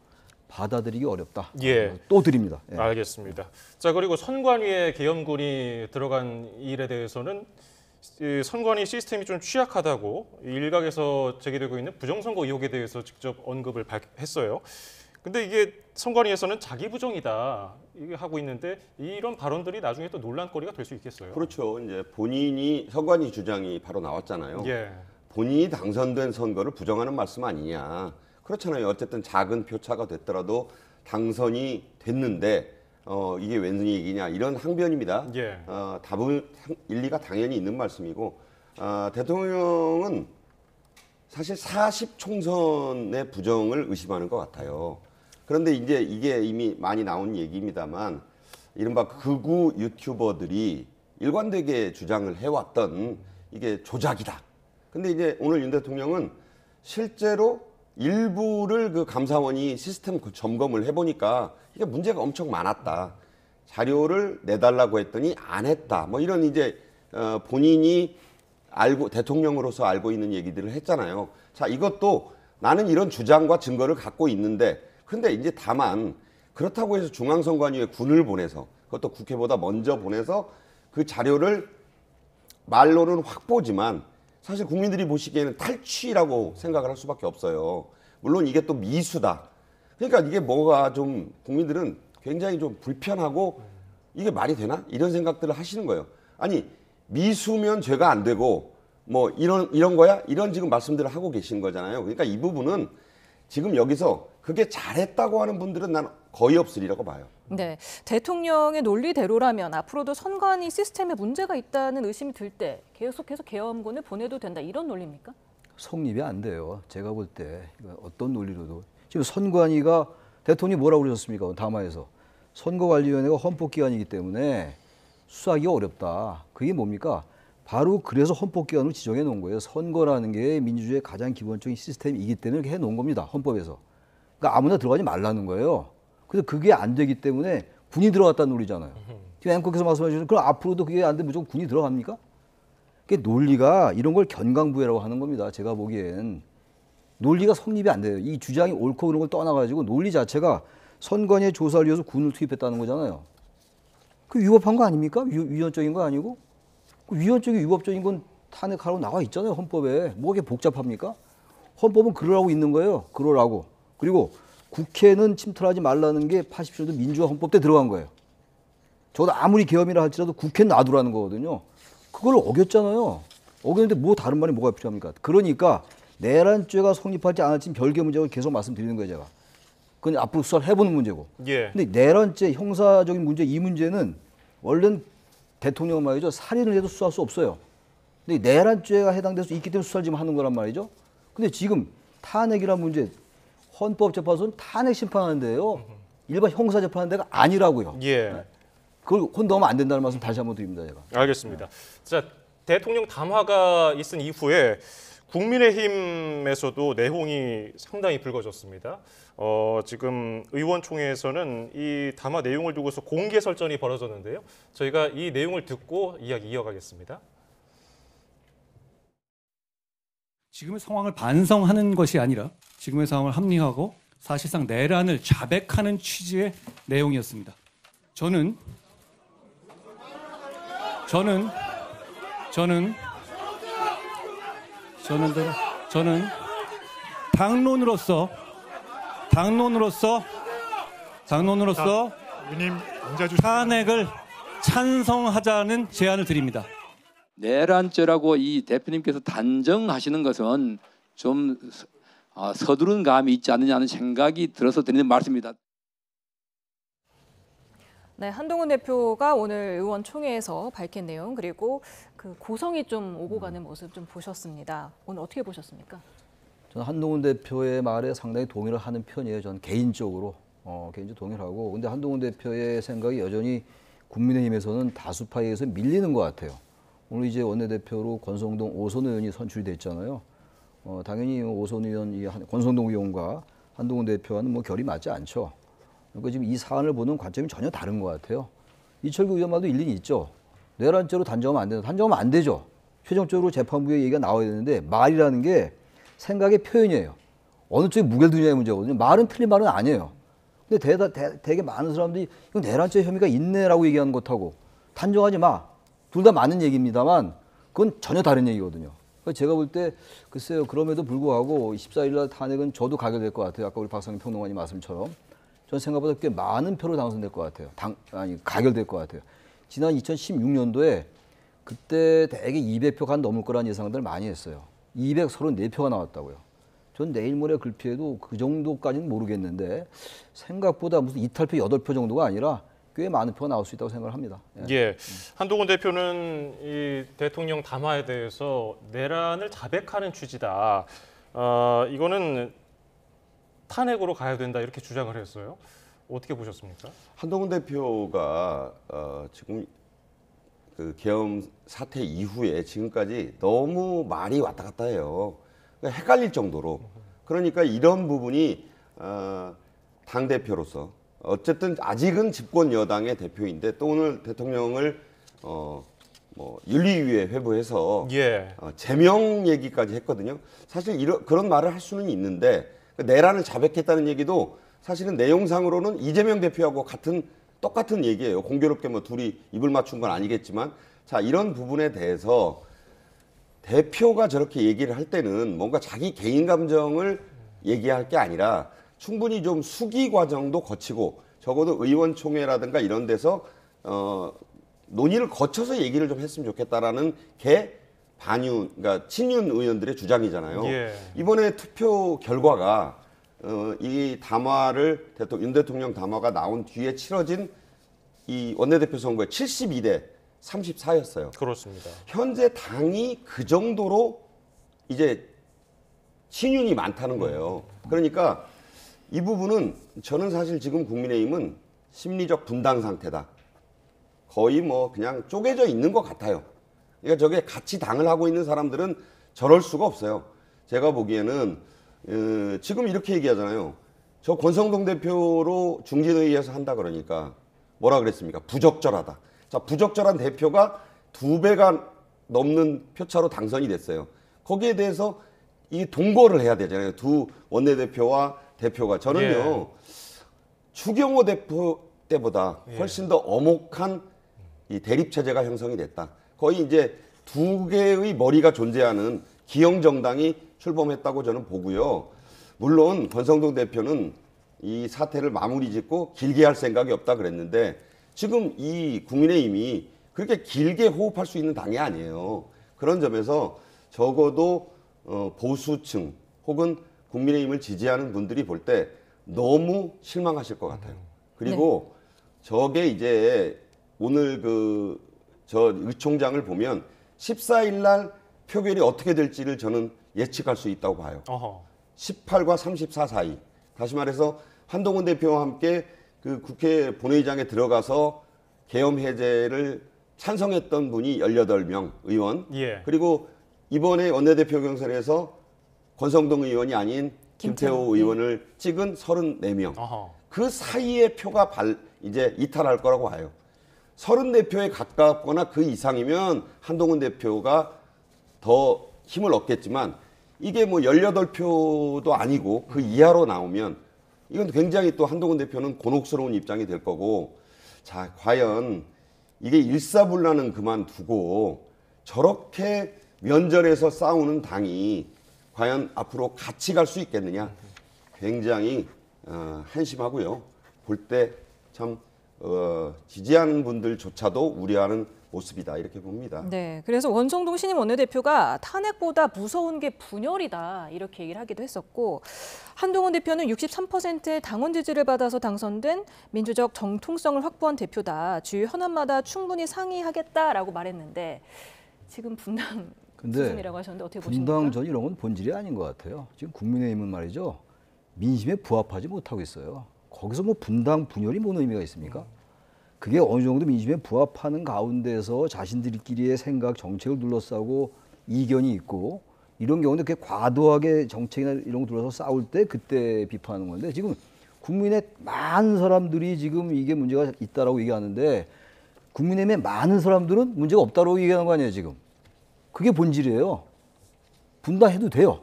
받아들이기 어렵다. 예. 또 드립니다. 예. 알겠습니다. 자, 그리고 선관위에 계엄군이 들어간 일에 대해서는 이 선관위 시스템이 좀 취약하다고 일각에서 제기되고 있는 부정선거 의혹에 대해서 직접 언급을 했어요. 근데 이게 선관위에서는 자기 부정이다 이게 하고 있는데 이런 발언들이 나중에 또 논란거리가 될 수 있겠어요. 그렇죠. 이제 본인이 선관위 주장이 바로 나왔잖아요. 예. 본인이 당선된 선거를 부정하는 말씀 아니냐. 그렇잖아요. 어쨌든 작은 표차가 됐더라도 당선이 됐는데 이게 웬 얘기냐 이런 항변입니다. 예. 답은 일리가 당연히 있는 말씀이고 대통령은 사실 40 총선의 부정을 의심하는 것 같아요. 그런데 이제 이게 이미 많이 나온 얘기입니다만 이른바 극우 유튜버들이 일관되게 주장을 해왔던 이게 조작이다. 근데 이제 오늘 윤 대통령은 실제로 일부를 그 감사원이 시스템 점검을 해보니까 이게 문제가 엄청 많았다. 자료를 내달라고 했더니 안 했다. 뭐 이런 이제 본인이 대통령으로서 알고 있는 얘기들을 했잖아요. 자, 이것도 나는 이런 주장과 증거를 갖고 있는데 근데 이제 다만 그렇다고 해서 중앙선관위에 군을 보내서 그것도 국회보다 먼저 보내서 그 자료를 말로는 확보지만 사실 국민들이 보시기에는 탈취라고 생각을 할 수밖에 없어요. 물론 이게 또 미수다. 그러니까 이게 뭐가 좀 국민들은 굉장히 좀 불편하고 이게 말이 되나? 이런 생각들을 하시는 거예요. 아니 미수면 죄가 안 되고 뭐 이런 거야? 이런 지금 말씀들을 하고 계신 거잖아요. 그러니까 이 부분은 지금 여기서 그게 잘했다고 하는 분들은 난 거의 없으리라고 봐요. 네, 대통령의 논리대로라면 앞으로도 선관위 시스템에 문제가 있다는 의심이 들 때 계속해서 계엄군을 보내도 된다 이런 논리입니까? 성립이 안 돼요. 제가 볼 때 어떤 논리로도 지금 선관위가 대통령이 뭐라고 그러셨습니까? 담화에서 선거관리위원회가 헌법기관이기 때문에 수사하기가 어렵다. 그게 뭡니까? 바로 그래서 헌법기관으로 지정해 놓은 거예요. 선거라는 게 민주주의의 가장 기본적인 시스템이기 때문에 이렇게 해놓은 겁니다. 헌법에서. 그러니까 아무나 들어가지 말라는 거예요. 그래서 그게 안 되기 때문에 군이 들어갔다는 논리잖아요. 지금 앵커께서 말씀해 주신 그럼 앞으로도 그게 안 되면 무조건 군이 들어갑니까? 그 논리가 이런 걸 견강부회라고 하는 겁니다. 제가 보기엔 논리가 성립이 안 돼요. 이 주장이 옳고 그런 걸 떠나가지고 논리 자체가 선관위의 조사를 위해서 군을 투입했다는 거잖아요. 그 위법한 거 아닙니까? 위헌적인 거 아니고? 그 위헌적이고 위법적인 건 탄핵하라고 나와 있잖아요, 헌법에. 뭐가 그렇게 복잡합니까? 헌법은 그러라고 있는 거예요. 그러라고. 그리고 국회는 침탈하지 말라는 게 87년도 민주화 헌법 때 들어간 거예요. 저도 아무리 계엄이라 할지라도 국회는 놔두라는 거거든요. 그걸 어겼잖아요. 어겼는데 뭐 다른 말이 뭐가 필요합니까? 그러니까 내란죄가 성립할지 안 할지는 별개 문제고 계속 말씀드리는 거예요, 제가. 그건 앞으로 수사를 해보는 문제고. 예. 근데 내란죄, 형사적인 문제, 이 문제는 원래는 대통령은 말이죠, 살인을 해도 수사할 수 없어요. 근데 내란죄가 해당돼서 있기 때문에 수사를 지금 하는 거란 말이죠. 근데 지금 탄핵이란 문제, 헌법재판소는 탄핵 심판하는데요. 일반 형사재판하는 데가 아니라고요. 예. 그걸 혼동하면 안 된다는 말씀 다시 한번 드립니다, 제가. 알겠습니다. 자, 대통령 담화가 있은 이후에 국민의힘에서도 내용이 상당히 불거졌습니다. 지금 의원총회에서는 이 담화 내용을 두고서 공개 설전이 벌어졌는데요. 저희가 이 내용을 듣고 이야기 이어가겠습니다. 지금의 상황을 반성하는 것이 아니라 지금의 상황을 합리화하고 사실상 내란을 자백하는 취지의 내용이었습니다. 저는 당론으로서 탄핵을 찬성하자는 제안을 드립니다. 내란죄라고 이 대표님께서 단정하시는 것은 좀 서두른 감이 있지 않느냐는 생각이 들어서 드리는 말씀입니다. 네, 한동훈 대표가 오늘 의원총회에서 밝힌 내용 그리고 그 고성이 좀 오고 가는 모습 좀 보셨습니다. 오늘 어떻게 보셨습니까? 저는 한동훈 대표의 말에 상당히 동의를 하는 편이에요. 저는 개인적으로 동의를 하고. 근데 한동훈 대표의 생각이 여전히 국민의힘에서는 다수파에 의해서 밀리는 것 같아요. 오늘 이제 원내대표로 권성동 오선 의원이 선출이 됐잖아요. 당연히 오선 의원, 권성동 의원과 한동훈 대표와는 뭐 결이 맞지 않죠. 그러니까 지금 이 사안을 보는 관점이 전혀 다른 것 같아요. 이철규 의원 말도 일리는 있죠. 내란죄로 단정하면 안 된다. 단정하면 안 되죠. 최종적으로 재판부의 얘기가 나와야 되는데 말이라는 게 생각의 표현이에요. 어느 쪽에 무게를 두냐의 문제거든요. 말은 틀린 말은 아니에요. 근데 되게 많은 사람들이 이거 내란죄 혐의가 있네라고 얘기하는 것하고 단정하지 마. 둘 다 맞는 얘기입니다만 그건 전혀 다른 얘기거든요. 그래서 제가 볼 때 글쎄요. 그럼에도 불구하고 14일 날 탄핵은 저도 가결될 것 같아요. 아까 우리 박상민 평론가님 말씀처럼. 저는 생각보다 꽤 많은 표로 당선될 것 같아요. 가결될 것 같아요. 지난 2016년도에 그때 대개 200표가 넘을 거라는 예상들 많이 했어요. 234표가 나왔다고요. 전 내일 모레 글피해도 그 정도까지는 모르겠는데 생각보다 무슨 이탈표 8표 정도가 아니라 꽤 많은 표가 나올 수 있다고 생각을 합니다. 예. 한동훈 대표는 이 대통령 담화에 대해서 내란을 자백하는 취지다. 이거는 탄핵으로 가야 된다 이렇게 주장을 했어요. 어떻게 보셨습니까? 한동훈 대표가 지금 그 계엄 사태 이후에 지금까지 너무 말이 왔다 갔다 해요. 그러니까 헷갈릴 정도로. 그러니까 이런 부분이 당 대표로서 어쨌든 아직은 집권 여당의 대표인데 또 오늘 대통령을 윤리위에 회부해서 예. 제명 얘기까지 했거든요. 사실 그런 말을 할 수는 있는데 내란을 자백했다는 얘기도 사실은 내용상으로는 이재명 대표하고 똑같은 얘기예요. 공교롭게 뭐 둘이 입을 맞춘 건 아니겠지만 자 이런 부분에 대해서 대표가 저렇게 얘기를 할 때는 뭔가 자기 개인 감정을 얘기할 게 아니라 충분히 좀 수기 과정도 거치고 적어도 의원총회라든가 이런 데서 논의를 거쳐서 얘기를 좀 했으면 좋겠다라는 게 그러니까 친윤 의원들의 주장이잖아요. 예. 이번에 투표 결과가 이 담화를 윤 대통령 담화가 나온 뒤에 치러진 이 원내대표 선거에 72대 34였어요. 그렇습니다. 현재 당이 그 정도로 이제 친윤이 많다는 거예요. 그러니까 이 부분은 저는 사실 지금 국민의힘은 심리적 분당 상태다. 거의 뭐 그냥 쪼개져 있는 것 같아요. 그러니까 저게 같이 당을 하고 있는 사람들은 저럴 수가 없어요. 제가 보기에는 지금 이렇게 얘기하잖아요. 저 권성동 대표로 중진회의에서 한다 그러니까 뭐라 그랬습니까? 부적절하다. 자, 부적절한 대표가 2배가 넘는 표차로 당선이 됐어요. 거기에 대해서 이 동거를 해야 되잖아요. 두 원내대표와 대표가. 저는요. 예. 추경호 대표 때보다 훨씬 더 엄혹한 이 대립체제가 형성이 됐다. 거의 이제 두 개의 머리가 존재하는 기형 정당이 출범했다고 저는 보고요. 물론 권성동 대표는 이 사태를 마무리 짓고 길게 할 생각이 없다 그랬는데 지금 이 국민의힘이 그렇게 길게 호흡할 수 있는 당이 아니에요. 그런 점에서 적어도 보수층 혹은 국민의힘을 지지하는 분들이 볼 때 너무 실망하실 것 같아요. 그리고 저게 이제 오늘 저 의총장을 보면 14일 날 표결이 어떻게 될지를 저는 예측할 수 있다고 봐요. 어허. 18과 34 사이. 다시 말해서 한동훈 대표와 함께 그 국회 본회의장에 들어가서 계엄 해제를 찬성했던 분이 18명 의원. 예. 그리고 이번에 원내대표 경선에서 권성동 의원이 아닌 김태호 의원을 찍은 34명. 어허. 그 사이의 표가 이제 이탈할 거라고 봐요. 34표에 가깝거나 그 이상이면 한동훈 대표가 더 힘을 얻겠지만 이게 뭐 18표도 아니고 그 이하로 나오면 이건 굉장히 또 한동훈 대표는 곤혹스러운 입장이 될 거고 자, 과연 이게 일사불란은 그만두고 저렇게 면전에서 싸우는 당이 과연 앞으로 같이 갈 수 있겠느냐 굉장히 한심하고요. 볼 때 참 지지하는 분들조차도 우려하는 모습이다 이렇게 봅니다. 네, 그래서 원성동 신임 원내대표가 탄핵보다 무서운 게 분열이다 이렇게 얘기를 하기도 했었고 한동훈 대표는 63%의 당원 지지를 받아서 당선된 민주적 정통성을 확보한 대표다. 주요 현안마다 충분히 상의하겠다라고 말했는데 지금 분당 수준이라고 하셨는데 어떻게 보십니까? 분당 전 이런 건 본질이 아닌 것 같아요. 지금 국민의힘은 말이죠. 민심에 부합하지 못하고 있어요. 거기서 뭐 분당 분열이 뭔 의미가 있습니까? 그게 어느 정도 민심에 부합하는 가운데서 자신들끼리의 생각, 정책을 둘러싸고 이견이 있고 이런 경우는 그렇게 과도하게 정책이나 이런 거 둘러서 싸울 때 그때 비판하는 건데 지금 국민의 많은 사람들이 지금 이게 문제가 있다라고 얘기하는데 국민의힘의 많은 사람들은 문제가 없다라고 얘기하는 거 아니에요 지금. 그게 본질이에요. 분당해도 돼요.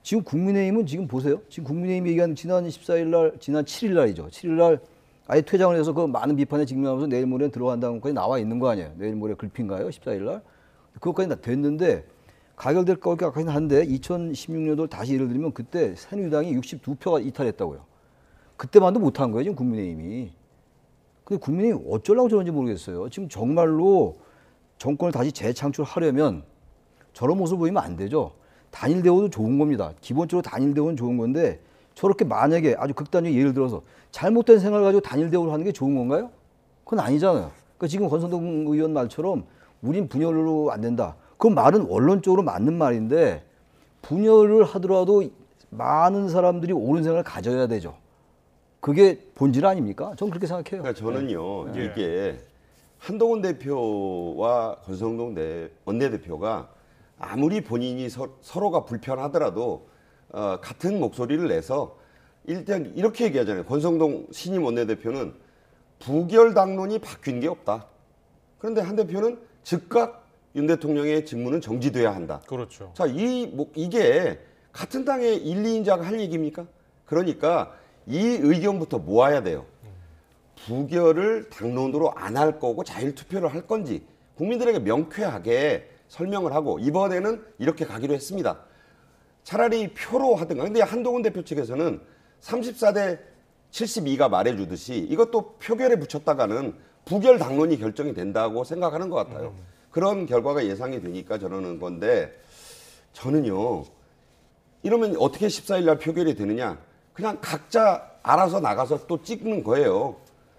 지금 국민의힘은 지금 보세요. 지금 국민의힘이 얘기한 지난 14일 날, 지난 7일 날이죠. 7일 날 아예 퇴장을 해서 그 많은 비판에 직면하면서 내일 모레 들어간다는 것까지 나와 있는 거 아니에요. 내일 모레 글피인가요? 14일 날. 그것까지 다 됐는데 가결될 것 같긴 한데 2016년도 다시 예를 들면 그때 새누리당이 62표가 이탈했다고요. 그때만도 못한 거예요. 지금 국민의힘이. 근데 국민의힘이 어쩌려고 저런지 모르겠어요. 지금 정말로 정권을 다시 재창출하려면 저런 모습을 보이면 안 되죠. 단일 대우도 좋은 겁니다. 기본적으로 단일 대우는 좋은 건데 저렇게 만약에 아주 극단적인 예를 들어서 잘못된 생각을 가지고 단일 대우를 하는 게 좋은 건가요? 그건 아니잖아요. 그러니까 지금 권성동 의원 말처럼 우린 분열로 안 된다. 그 말은 원론적으로 맞는 말인데 분열을 하더라도 많은 사람들이 옳은 생각을 가져야 되죠. 그게 본질 아닙니까? 저는 그렇게 생각해요. 그러니까 저는요. 네. 이게 한동훈 대표와 권성동 원내대표가 아무리 본인이 서로가 불편하더라도 같은 목소리를 내서 일단 이렇게 얘기하잖아요. 권성동 신임 원내대표는 부결 당론이 바뀐 게 없다. 그런데 한 대표는 즉각 윤 대통령의 직무는 정지돼야 한다. 그렇죠. 자, 이게 같은 당의 1, 2인자가 할 얘기입니까? 그러니까 이 의견부터 모아야 돼요. 부결을 당론으로 안 할 거고 자율투표를 할 건지 국민들에게 명쾌하게 설명을 하고 이번에는 이렇게 가기로 했습니다. 차라리 표로 하든가. 근데 한동훈 대표 측에서는 34대 72가 말해주듯이 이것도 표결에 붙였다가는 부결 당론이 결정이 된다고 생각하는 것 같아요. 그런 결과가 예상이 되니까 저러는 건데 저는요. 이러면 어떻게 14일 날 표결이 되느냐. 그냥 각자 알아서 나가서 또 찍는 거예요.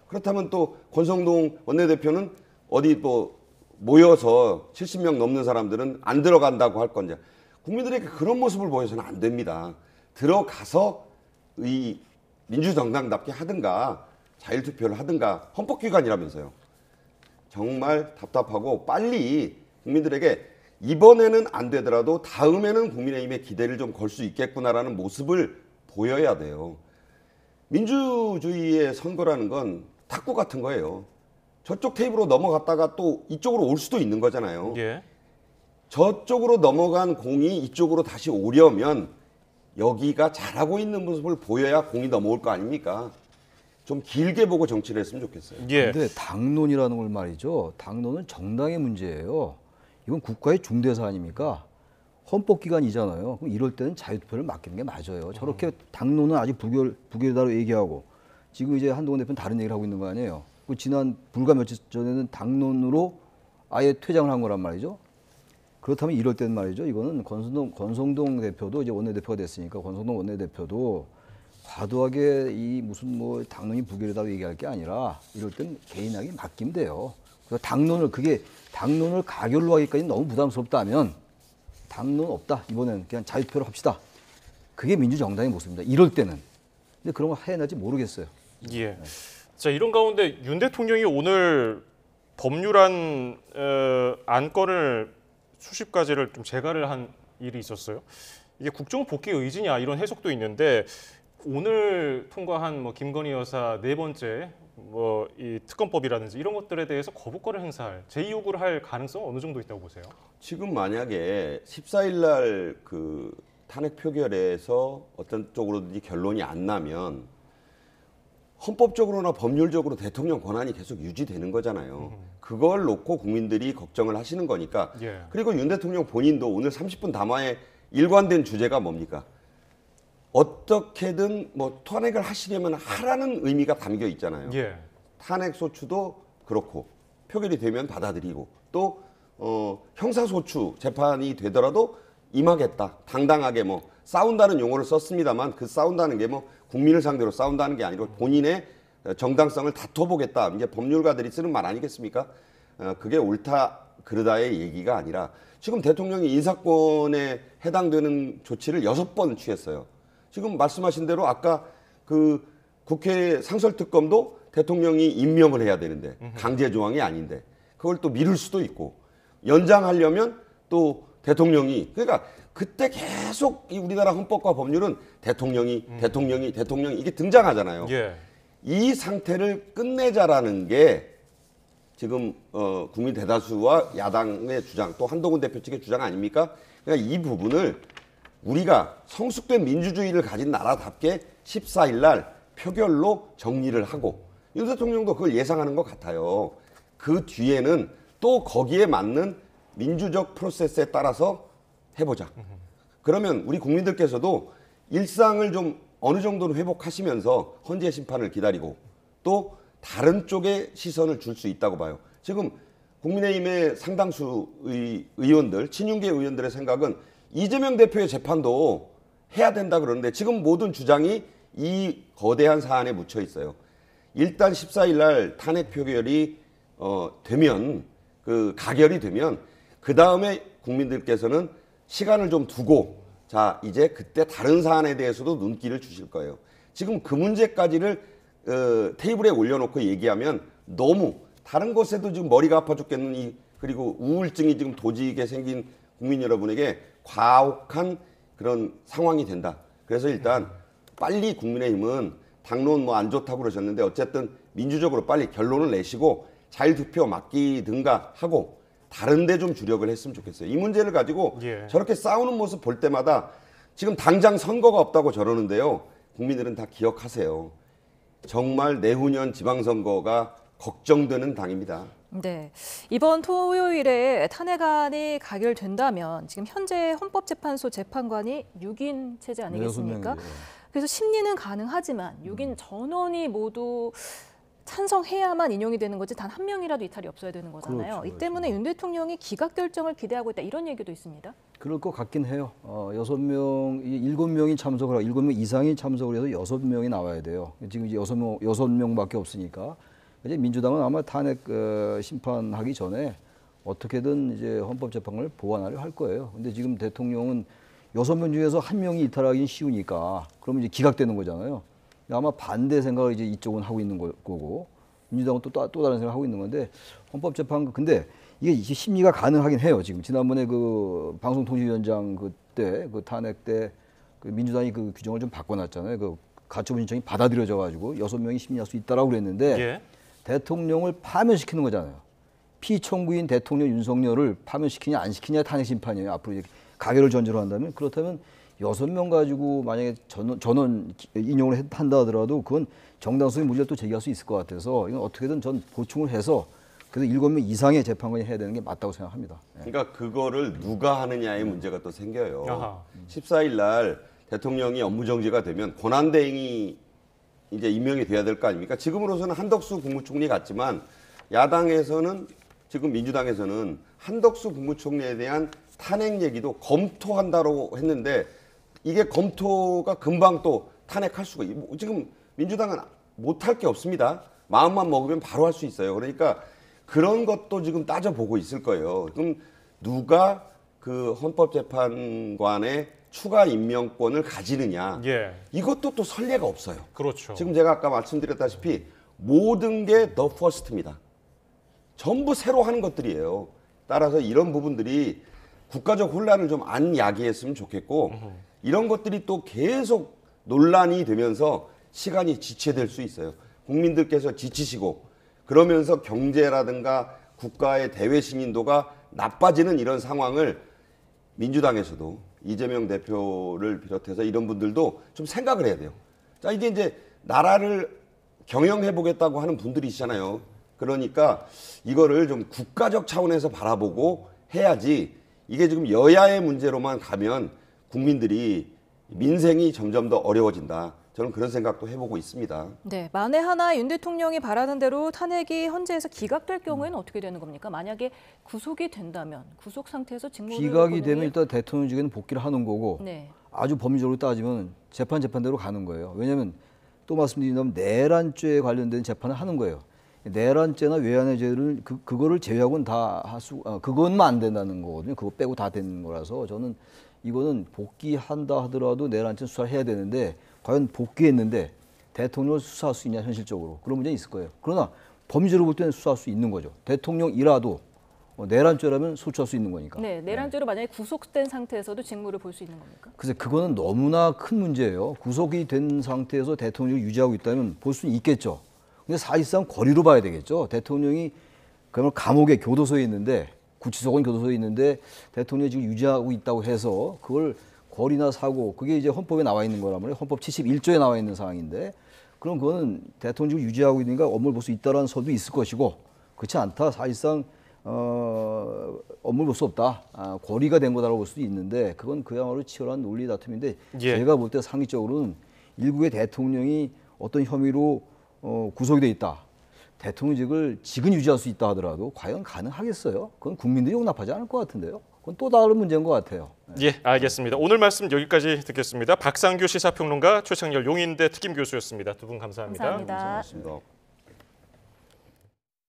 그렇다면 또 권성동 원내대표는 어디 또 모여서 70명 넘는 사람들은 안 들어간다고 할 건지 국민들에게 그런 모습을 보여서는 안 됩니다. 들어가서 이 민주정당답게 하든가 자율투표를 하든가 헌법기관이라면서요. 정말 답답하고 빨리 국민들에게 이번에는 안 되더라도 다음에는 국민의힘의 기대를 좀 걸 수 있겠구나라는 모습을 보여야 돼요. 민주주의의 선거라는 건 탁구 같은 거예요. 저쪽 테이블로 넘어갔다가 또 이쪽으로 올 수도 있는 거잖아요. 예. 저쪽으로 넘어간 공이 이쪽으로 다시 오려면 여기가 잘하고 있는 모습을 보여야 공이 넘어올 거 아닙니까? 좀 길게 보고 정치를 했으면 좋겠어요. 예. 근데 당론이라는 걸 말이죠. 당론은 정당의 문제예요. 이건 국가의 중대 사안입니까? 헌법기관이잖아요. 그럼 이럴 때는 자유투표를 맡기는 게 맞아요. 저렇게 당론은 아직 부결이다로 얘기하고 지금 이제 한동훈 대표는 다른 얘기를 하고 있는 거 아니에요. 그 지난 불과 며칠 전에는 당론으로 아예 퇴장을 한 거란 말이죠. 그렇다면 이럴 때는 말이죠. 이거는 권성동 대표도 이제 원내대표가 됐으니까 권성동 원내대표도 과도하게 이 무슨 뭐 당론이 부결이다고 얘기할 게 아니라 이럴 땐 개인에게 맡기면 돼요. 그래서 당론을 가결로 하기까지 너무 부담스럽다면 당론 없다. 이번에는 그냥 자유투표로 합시다. 그게 민주정당의 모습입니다. 이럴 때는. 근데 그런 거 해야지 모르겠어요. 예. 자, 이런 가운데 윤 대통령이 오늘 법률안 안건을 수십 가지를 좀 제가를 한 일이 있었어요. 이게 국정 복귀 의지냐 이런 해석도 있는데 오늘 통과한 뭐 김건희 여사 네 번째 뭐 이 특검법이라든지 이런 것들에 대해서 거부권을 행사할 제2요구를 할 가능성 어느 정도 있다고 보세요? 지금 만약에 14일 날 그 탄핵 표결에서 어떤 쪽으로든지 결론이 안 나면 헌법적으로나 법률적으로 대통령 권한이 계속 유지되는 거잖아요. 그걸 놓고 국민들이 걱정을 하시는 거니까. 예. 그리고 윤 대통령 본인도 오늘 30분 담화에 일관된 주제가 뭡니까? 어떻게든 뭐 탄핵을 하시려면 하라는 의미가 담겨 있잖아요. 예. 탄핵 소추도 그렇고 표결이 되면 받아들이고 또 형사소추 재판이 되더라도 임하겠다. 당당하게 뭐 싸운다는 용어를 썼습니다만 그 싸운다는 게 뭐 국민을 상대로 싸운다는 게 아니고 본인의 정당성을 다퉈보겠다. 이게 법률가들이 쓰는 말 아니겠습니까? 그게 옳다 그르다의 얘기가 아니라 지금 대통령이 인사권에 해당되는 조치를 6번 취했어요. 지금 말씀하신 대로 아까 그 국회 상설특검도 대통령이 임명을 해야 되는데 강제 조항이 아닌데 그걸 또 미룰 수도 있고 연장하려면 또 대통령이 그러니까 그때 계속 이 우리나라 헌법과 법률은 대통령이 이게 등장하잖아요. 예. 이 상태를 끝내자라는 게 지금 국민 대다수와 야당의 주장 또 한동훈 대표 측의 주장 아닙니까? 그러니까 이 부분을 우리가 성숙된 민주주의를 가진 나라답게 14일 날 표결로 정리를 하고 윤 대통령도 그걸 예상하는 것 같아요. 그 뒤에는 또 거기에 맞는 민주적 프로세스에 따라서 해보자. 그러면 우리 국민들께서도 일상을 좀 어느 정도는 회복하시면서 헌재 심판을 기다리고 또 다른 쪽에 시선을 줄 수 있다고 봐요. 지금 국민의힘의 상당수 의원들, 친윤계 의원들의 생각은 이재명 대표의 재판도 해야 된다 그러는데 지금 모든 주장이 이 거대한 사안에 묻혀 있어요. 일단 14일 날 탄핵 표결이 되면 그 가결이 되면 그 다음에 국민들께서는 시간을 좀 두고 자 이제 그때 다른 사안에 대해서도 눈길을 주실 거예요. 지금 그 문제까지를 테이블에 올려놓고 얘기하면 너무 다른 것에도 지금 머리가 아파 죽겠는 그리고 우울증이 지금 도지게 생긴 국민 여러분에게 과혹한 그런 상황이 된다. 그래서 일단 빨리 국민의힘은 당론 뭐 안 좋다고 그러셨는데 어쨌든 민주적으로 빨리 결론을 내시고 자율투표 맡기든가 하고 다른 데 좀 주력을 했으면 좋겠어요. 이 문제를 가지고 예. 저렇게 싸우는 모습 볼 때마다 지금 당장 선거가 없다고 저러는데요. 국민들은 다 기억하세요. 정말 내후년 지방선거가 걱정되는 당입니다. 네, 이번 토요일에 탄핵안이 가결된다면 지금 현재 헌법재판소 재판관이 6인 체제 아니겠습니까? 네, 그래서 심리는 가능하지만 6인 전원이 모두 찬성해야만 인용이 되는 거지 단 한 명이라도 이탈이 없어야 되는 거잖아요. 그렇죠, 이 때문에 윤 대통령이 기각 결정을 기대하고 있다 이런 얘기도 있습니다. 그럴 것 같긴 해요. 7명이 참석을 하고 7명 이상이 참석을 해서 6명이 나와야 돼요. 지금 이제 6명밖에 없으니까 이제 민주당은 아마 탄핵 심판하기 전에 어떻게든 이제 헌법재판관을 보완하려 할 거예요. 근데 지금 대통령은 6명 중에서 1명이 이탈하기는 쉬우니까 그러면 이제 기각되는 거잖아요. 아마 반대 생각을 이제 이쪽은 하고 있는 거고 민주당은 또 다른 생각을 하고 있는 건데 헌법재판 근데 이게 심리가 가능하긴 해요. 지금 지난번에 그 방송통신위원장 그때 그 탄핵 때 그 민주당이 그 규정을 좀 바꿔놨잖아요. 그 가처분 신청이 받아들여져 가지고 6명이 심리할 수 있다라고 그랬는데 예. 대통령을 파면시키는 거잖아요. 피청구인 대통령 윤석열을 파면시키냐 안 시키냐 탄핵 심판이에요. 앞으로 이제 가결을 전제로 한다면 그렇다면 6명 가지고 만약에 전원 인용을 한다 하더라도 그건 정당성의 문제를 또 제기할 수 있을 것 같아서 이건 어떻게든 전 보충을 해서 그래도 7명 이상의 재판관이 해야 되는 게 맞다고 생각합니다. 그러니까 그거를 누가 하느냐의 문제가 또 생겨요. 아하. 14일 날 대통령이 업무정지가 되면 권한대행이 이제 임명이 돼야 될 거 아닙니까? 지금으로서는 한덕수 국무총리 같지만 야당에서는 지금 민주당에서는 한덕수 국무총리에 대한 탄핵 얘기도 검토한다고 했는데 이게 검토가 금방 또 탄핵할 수가 지금 민주당은 못할 게 없습니다. 마음만 먹으면 바로 할 수 있어요. 그러니까 그런 것도 지금 따져보고 있을 거예요. 그럼 누가 그 헌법재판관의 추가 임명권을 가지느냐. 예. 이것도 또 선례가 없어요. 그렇죠. 지금 제가 아까 말씀드렸다시피 모든 게 더 퍼스트입니다. 전부 새로 하는 것들이에요. 따라서 이런 부분들이 국가적 혼란을 좀 안 야기했으면 좋겠고 이런 것들이 또 계속 논란이 되면서 시간이 지체될 수 있어요. 국민들께서 지치시고 그러면서 경제라든가 국가의 대외 신인도가 나빠지는 이런 상황을 민주당에서도 이재명 대표를 비롯해서 이런 분들도 좀 생각을 해야 돼요. 자, 이게 이제 나라를 경영해 보겠다고 하는 분들이시잖아요. 그러니까 이거를 좀 국가적 차원에서 바라보고 해야지 이게 지금 여야의 문제로만 가면 국민들이 민생이 점점 더 어려워진다. 저는 그런 생각도 해보고 있습니다. 네, 만에 하나 윤 대통령이 바라는 대로 탄핵이 헌재에서 기각될 경우에는 어떻게 되는 겁니까? 만약에 구속이 된다면 구속 상태에서 직무를 기각이 되면 일단 대통령직에는 복귀를 하는 거고 네. 아주 법리적으로 따지면 재판대로 가는 거예요. 왜냐하면 또 말씀드린다면 내란죄에 관련된 재판을 하는 거예요. 내란죄나 외환의 죄를 그거를 제외하고는 다 그것만 안 된다는 거거든요. 그거 빼고 다 되는 거라서 저는 이거는 복귀한다 하더라도 내란죄 수사를 해야 되는데 과연 복귀했는데 대통령을 수사할 수 있냐 현실적으로 그런 문제는 있을 거예요. 그러나 범죄로 볼 때는 수사할 수 있는 거죠. 대통령이라도 내란죄라면 소추할 수 있는 거니까. 네, 내란죄로 만약에 구속된 상태에서도 직무를 볼 수 있는 겁니까? 글쎄 그거는 너무나 큰 문제예요. 구속이 된 상태에서 대통령을 유지하고 있다면 볼 수는 있겠죠. 근데 사실상 거리로 봐야 되겠죠. 대통령이 그러면 감옥에 교도소에 있는데 구치소건 교도소에 있는데 대통령이 지금 유지하고 있다고 해서 그걸 거리나 사고 그게 이제 헌법에 나와 있는 거라면 헌법 71조에 나와 있는 사항인데 그럼 그거는 대통령을 유지하고 있으니까 업무를 볼 수 있다라는 설도 있을 것이고 그렇지 않다. 사실상 업무를 볼 수 없다. 거리가 된 거다라고 볼 수도 있는데 그건 그야말로 치열한 논리 다툼인데 예. 제가 볼 때 상식적으로는 일국의 대통령이 어떤 혐의로 구속이 돼 있다. 대통령직을 직은 유지할 수 있다 하더라도 과연 가능하겠어요? 그건 국민들이 용납하지 않을 것 같은데요. 그건 또 다른 문제인 것 같아요. 예, 알겠습니다. 오늘 말씀 여기까지 듣겠습니다. 박상규 시사평론가, 최창렬 용인대 특임교수였습니다. 두 분 감사합니다. 감사합니다. 고맙습니다.